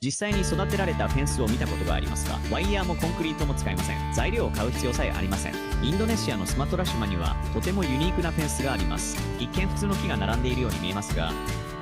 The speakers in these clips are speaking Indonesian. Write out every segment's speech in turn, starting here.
実際に育てられたフェンスを見たことがありますか？ワイヤーもコンクリートも使いません。材料を買う必要さえありません。インドネシアのスマトラ島にはとてもユニークなフェンスがあります。一見普通の木が並んでいるように見えますが、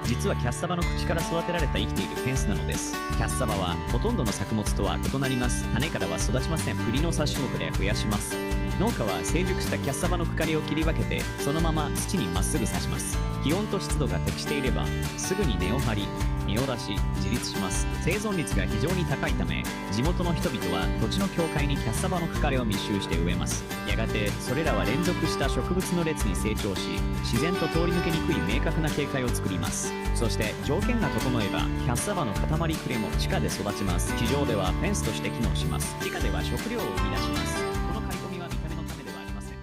実はキャッサバの口から育てられた生きているフェンスなのです。キャッサバはほとんどの作物とは異なります。種からは育ちません。栗の殺種目で増やします。農家は成熟したキャッサバの茎を切り分けて、そのまま土にまっすぐ刺します。気温と湿度が適していれば、すぐに根を張り、実を出し、自立します。生存率が非常に高いため、地元の人々は土地の境界にキャッサバの茎を密集して植えます。やがて、それらは連続した植物の列に成長し、自然と通り抜けにくい明確な境界を作ります。そして、条件が整えば、キャッサバの塊クレも地下で育ちます。地上ではフェンスとして機能します。地下では食料を生み出します。この刈り込みは見た目のためではありません。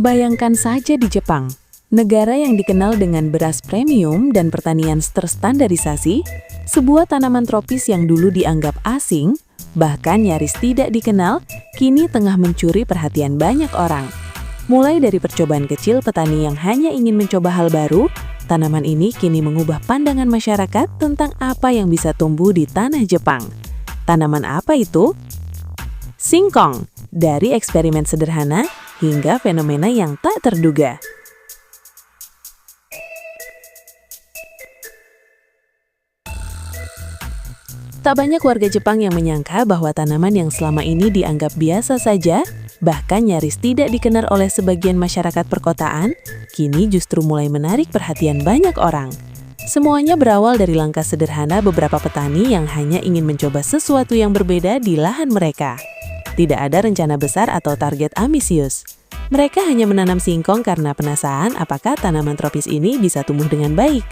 Bayangkan saja di Jepang, negara yang dikenal dengan beras premium dan pertanian terstandarisasi, sebuah tanaman tropis yang dulu dianggap asing, bahkan nyaris tidak dikenal, kini tengah mencuri perhatian banyak orang. Mulai dari percobaan kecil petani yang hanya ingin mencoba hal baru, tanaman ini kini mengubah pandangan masyarakat tentang apa yang bisa tumbuh di tanah Jepang. Tanaman apa itu? Singkong, dari eksperimen sederhana hingga fenomena yang tak terduga. Tak banyak warga Jepang yang menyangka bahwa tanaman yang selama ini dianggap biasa saja, bahkan nyaris tidak dikenal oleh sebagian masyarakat perkotaan, kini justru mulai menarik perhatian banyak orang. Semuanya berawal dari langkah sederhana beberapa petani yang hanya ingin mencoba sesuatu yang berbeda di lahan mereka. Tidak ada rencana besar atau target ambisius. Mereka hanya menanam singkong karena penasaran apakah tanaman tropis ini bisa tumbuh dengan baik.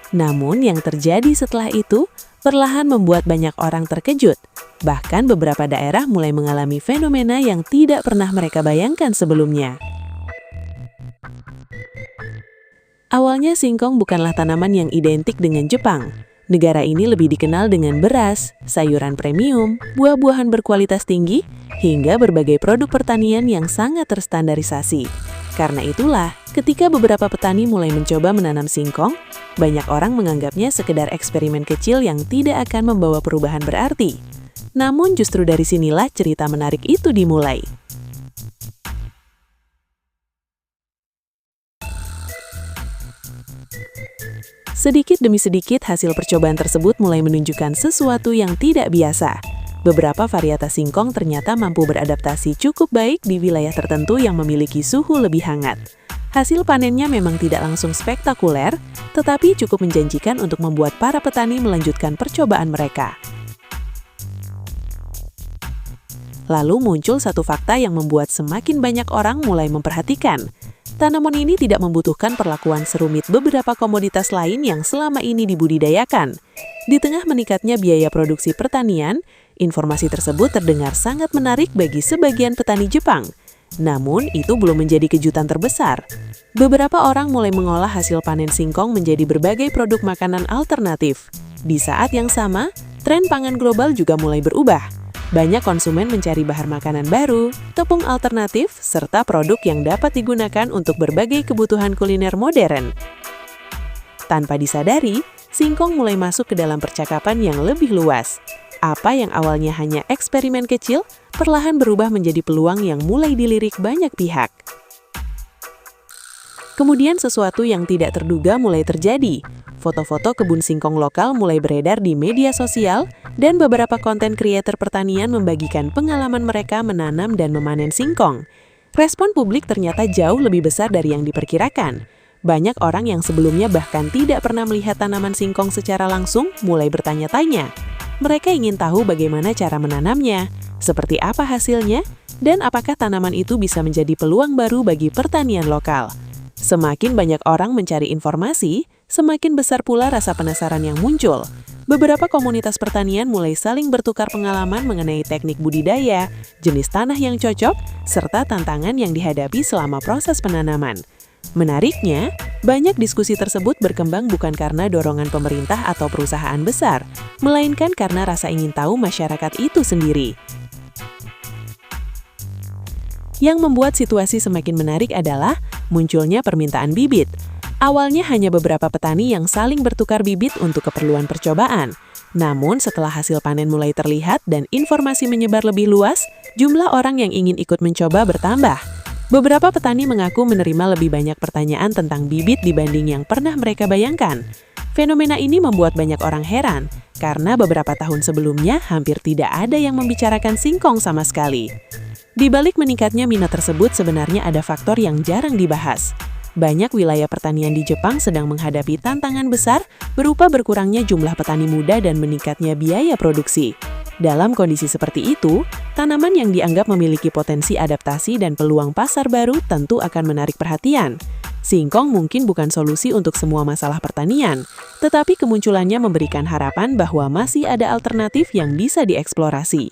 Namun yang terjadi setelah itu perlahan membuat banyak orang terkejut. Bahkan beberapa daerah mulai mengalami fenomena yang tidak pernah mereka bayangkan sebelumnya. Awalnya singkong bukanlah tanaman yang identik dengan Jepang. Negara ini lebih dikenal dengan beras, sayuran premium, buah-buahan berkualitas tinggi, hingga berbagai produk pertanian yang sangat terstandarisasi. Karena itulah, ketika beberapa petani mulai mencoba menanam singkong, banyak orang menganggapnya sekedar eksperimen kecil yang tidak akan membawa perubahan berarti. Namun justru dari sinilah cerita menarik itu dimulai. Sedikit demi sedikit hasil percobaan tersebut mulai menunjukkan sesuatu yang tidak biasa. Beberapa varietas singkong ternyata mampu beradaptasi cukup baik di wilayah tertentu yang memiliki suhu lebih hangat. Hasil panennya memang tidak langsung spektakuler, tetapi cukup menjanjikan untuk membuat para petani melanjutkan percobaan mereka. Lalu muncul satu fakta yang membuat semakin banyak orang mulai memperhatikan. Tanaman ini tidak membutuhkan perlakuan serumit beberapa komoditas lain yang selama ini dibudidayakan. Di tengah meningkatnya biaya produksi pertanian, informasi tersebut terdengar sangat menarik bagi sebagian petani Jepang. Namun, itu belum menjadi kejutan terbesar. Beberapa orang mulai mengolah hasil panen singkong menjadi berbagai produk makanan alternatif. Di saat yang sama, tren pangan global juga mulai berubah. Banyak konsumen mencari bahan makanan baru, tepung alternatif, serta produk yang dapat digunakan untuk berbagai kebutuhan kuliner modern. Tanpa disadari, singkong mulai masuk ke dalam percakapan yang lebih luas. Apa yang awalnya hanya eksperimen kecil, perlahan berubah menjadi peluang yang mulai dilirik banyak pihak. Kemudian sesuatu yang tidak terduga mulai terjadi. Foto-foto kebun singkong lokal mulai beredar di media sosial, dan beberapa konten kreator pertanian membagikan pengalaman mereka menanam dan memanen singkong. Respon publik ternyata jauh lebih besar dari yang diperkirakan. Banyak orang yang sebelumnya bahkan tidak pernah melihat tanaman singkong secara langsung mulai bertanya-tanya. Mereka ingin tahu bagaimana cara menanamnya, seperti apa hasilnya, dan apakah tanaman itu bisa menjadi peluang baru bagi pertanian lokal. Semakin banyak orang mencari informasi, semakin besar pula rasa penasaran yang muncul. Beberapa komunitas pertanian mulai saling bertukar pengalaman mengenai teknik budidaya, jenis tanah yang cocok, serta tantangan yang dihadapi selama proses penanaman. Menariknya, banyak diskusi tersebut berkembang bukan karena dorongan pemerintah atau perusahaan besar, melainkan karena rasa ingin tahu masyarakat itu sendiri. Yang membuat situasi semakin menarik adalah munculnya permintaan bibit. Awalnya hanya beberapa petani yang saling bertukar bibit untuk keperluan percobaan. Namun setelah hasil panen mulai terlihat dan informasi menyebar lebih luas, jumlah orang yang ingin ikut mencoba bertambah. Beberapa petani mengaku menerima lebih banyak pertanyaan tentang bibit dibanding yang pernah mereka bayangkan. Fenomena ini membuat banyak orang heran, karena beberapa tahun sebelumnya hampir tidak ada yang membicarakan singkong sama sekali. Di balik meningkatnya minat tersebut sebenarnya ada faktor yang jarang dibahas. Banyak wilayah pertanian di Jepang sedang menghadapi tantangan besar berupa berkurangnya jumlah petani muda dan meningkatnya biaya produksi. Dalam kondisi seperti itu, tanaman yang dianggap memiliki potensi adaptasi dan peluang pasar baru tentu akan menarik perhatian. Singkong mungkin bukan solusi untuk semua masalah pertanian, tetapi kemunculannya memberikan harapan bahwa masih ada alternatif yang bisa dieksplorasi.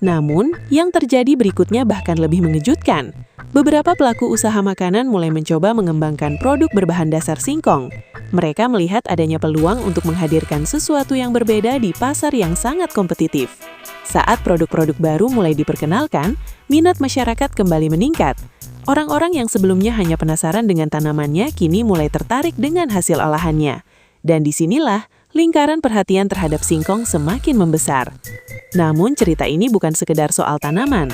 Namun, yang terjadi berikutnya bahkan lebih mengejutkan. Beberapa pelaku usaha makanan mulai mencoba mengembangkan produk berbahan dasar singkong. Mereka melihat adanya peluang untuk menghadirkan sesuatu yang berbeda di pasar yang sangat kompetitif. Saat produk-produk baru mulai diperkenalkan, minat masyarakat kembali meningkat. Orang-orang yang sebelumnya hanya penasaran dengan tanamannya kini mulai tertarik dengan hasil olahannya. Dan disinilah lingkaran perhatian terhadap singkong semakin membesar. Namun cerita ini bukan sekedar soal tanaman.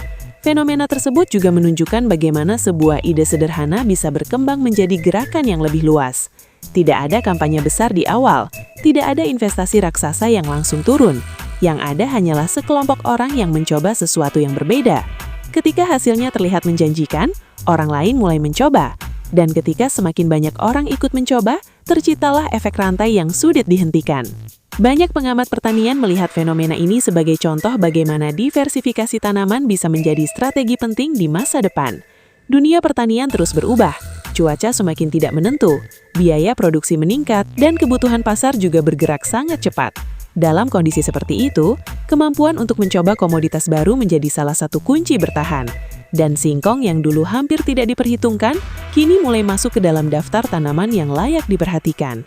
Fenomena tersebut juga menunjukkan bagaimana sebuah ide sederhana bisa berkembang menjadi gerakan yang lebih luas. Tidak ada kampanye besar di awal, tidak ada investasi raksasa yang langsung turun. Yang ada hanyalah sekelompok orang yang mencoba sesuatu yang berbeda. Ketika hasilnya terlihat menjanjikan, orang lain mulai mencoba. Dan ketika semakin banyak orang ikut mencoba, terciptalah efek rantai yang sulit dihentikan. Banyak pengamat pertanian melihat fenomena ini sebagai contoh bagaimana diversifikasi tanaman bisa menjadi strategi penting di masa depan. Dunia pertanian terus berubah, cuaca semakin tidak menentu, biaya produksi meningkat, dan kebutuhan pasar juga bergerak sangat cepat. Dalam kondisi seperti itu, kemampuan untuk mencoba komoditas baru menjadi salah satu kunci bertahan. Dan singkong yang dulu hampir tidak diperhitungkan, kini mulai masuk ke dalam daftar tanaman yang layak diperhatikan.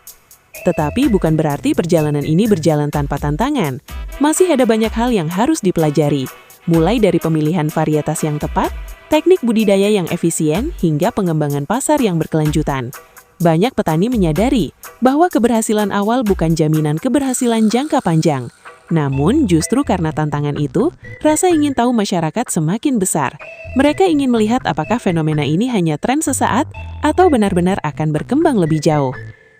Tetapi bukan berarti perjalanan ini berjalan tanpa tantangan. Masih ada banyak hal yang harus dipelajari, mulai dari pemilihan varietas yang tepat, teknik budidaya yang efisien, hingga pengembangan pasar yang berkelanjutan. Banyak petani menyadari bahwa keberhasilan awal bukan jaminan keberhasilan jangka panjang. Namun, justru karena tantangan itu, rasa ingin tahu masyarakat semakin besar. Mereka ingin melihat apakah fenomena ini hanya tren sesaat atau benar-benar akan berkembang lebih jauh.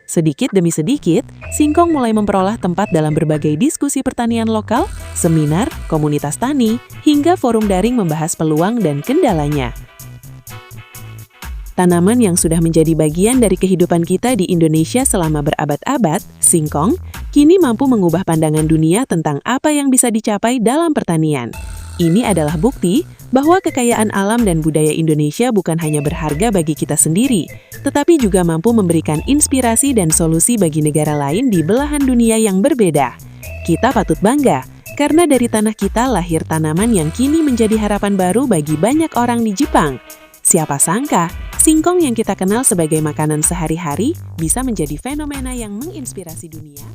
Sedikit demi sedikit, singkong mulai memperoleh tempat dalam berbagai diskusi pertanian lokal, seminar, komunitas tani, hingga forum daring membahas peluang dan kendalanya. Tanaman yang sudah menjadi bagian dari kehidupan kita di Indonesia selama berabad-abad, singkong, kini mampu mengubah pandangan dunia tentang apa yang bisa dicapai dalam pertanian. Ini adalah bukti bahwa kekayaan alam dan budaya Indonesia bukan hanya berharga bagi kita sendiri, tetapi juga mampu memberikan inspirasi dan solusi bagi negara lain di belahan dunia yang berbeda. Kita patut bangga, karena dari tanah kita lahir tanaman yang kini menjadi harapan baru bagi banyak orang di Jepang. Siapa sangka, singkong yang kita kenal sebagai makanan sehari-hari bisa menjadi fenomena yang menginspirasi dunia.